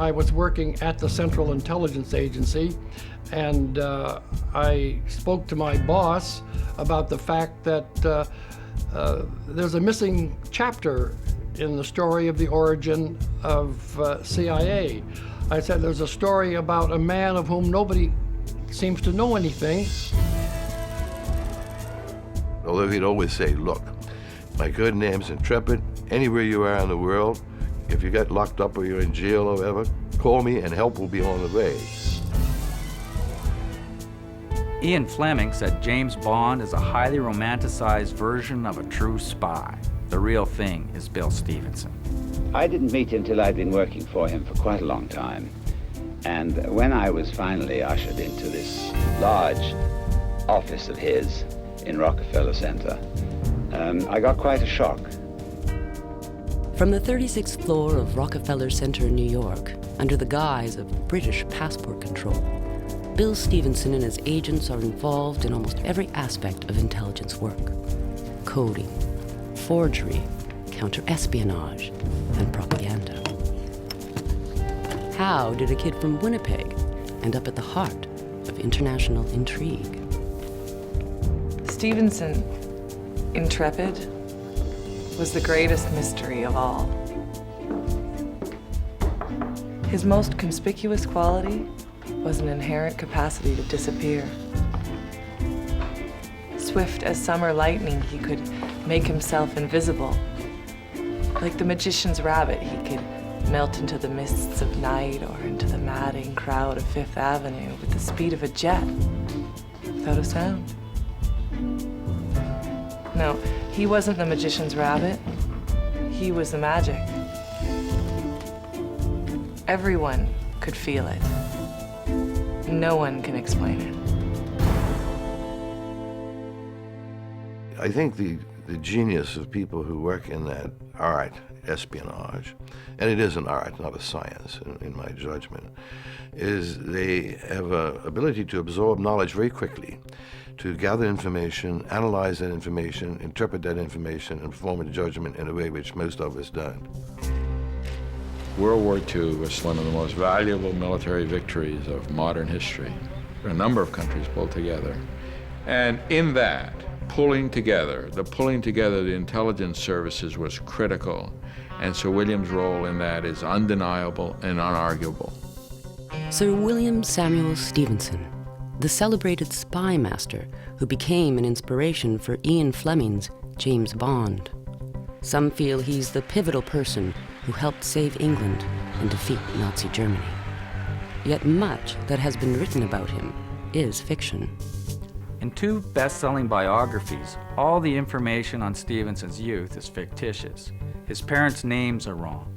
I was working at the Central Intelligence Agency, and I spoke to my boss about the fact that there's a missing chapter in the story of the origin of CIA. I said there's a story about a man of whom nobody seems to know anything. Although he'd always say, look, my good name's Intrepid. Anywhere you are in the world, if you get locked up or you're in jail or whatever, call me and help will be on the way. Ian Fleming said James Bond is a highly romanticized version of a true spy. The real thing is Bill Stephenson. I didn't meet him till I'd been working for him for quite a long time. And when I was finally ushered into this large office of his in Rockefeller Center, I got quite a shock. From the 36th floor of Rockefeller Center in New York, under the guise of British passport control, Bill Stephenson and his agents are involved in almost every aspect of intelligence work: coding, forgery, counter-espionage, and propaganda. How did a kid from Winnipeg end up at the heart of international intrigue? Stephenson, Intrepid, was the greatest mystery of all. His most conspicuous quality was an inherent capacity to disappear. Swift as summer lightning, he could make himself invisible. Like the magician's rabbit, he could melt into the mists of night or into the madding crowd of Fifth Avenue with the speed of a jet, without a sound. No, he wasn't the magician's rabbit. He was the magic. Everyone could feel it. No one can explain it. I think the genius of people who work in that art, espionage, and it is an art, not a science, in my judgment, is they have an ability to absorb knowledge very quickly, to gather information, analyze that information, interpret that information, and form a judgment in a way which most of us don't. World War II was one of the most valuable military victories of modern history. A number of countries pulled together. And in that, the pulling together the intelligence services was critical. And Sir William's role in that is undeniable and unarguable. Sir William Samuel Stephenson, the celebrated spy master who became an inspiration for Ian Fleming's James Bond. Some feel he's the pivotal person who helped save England and defeat Nazi Germany. Yet much that has been written about him is fiction. In 2 best-selling biographies, all the information on Stephenson's youth is fictitious. His parents' names are wrong.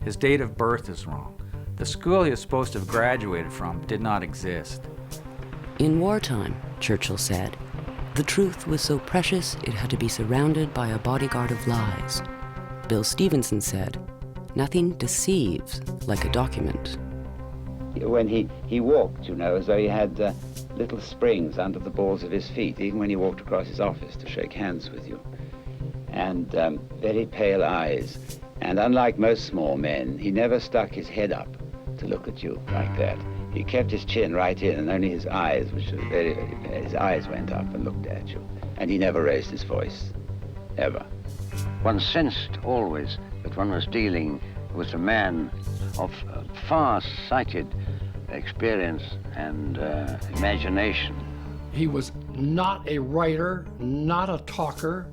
His date of birth is wrong. The school he was supposed to have graduated from did not exist. In wartime, Churchill said, the truth was so precious it had to be surrounded by a bodyguard of lies. Bill Stephenson said, nothing deceives like a document. When he walked, you know, as though he had little springs under the balls of his feet, even when he walked across his office to shake hands with you. And very pale eyes. And unlike most small men, he never stuck his head up to look at you like that. He kept his chin right in, and only his eyes, which was very, very pale, his eyes went up and looked at you. And he never raised his voice, ever. One sensed always that one was dealing with a man of far-sighted experience and imagination. He was not a writer, not a talker,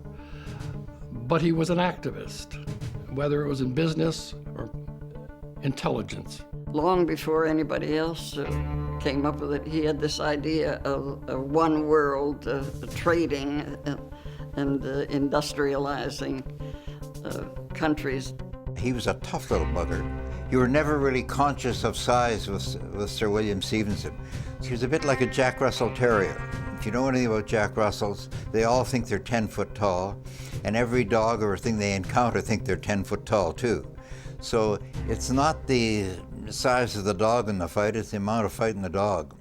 but he was an activist, whether it was in business or intelligence. Long before anybody else came up with it, he had this idea of one world, trading and industrializing countries. He was a tough little bugger. You were never really conscious of size with Sir William Stephenson. He was a bit like a Jack Russell Terrier. If you know anything about Jack Russells, they all think they're 10 foot tall, and every dog or thing they encounter think they're 10 foot tall too. So it's not the size of the dog in the fight, it's the amount of fight in the dog.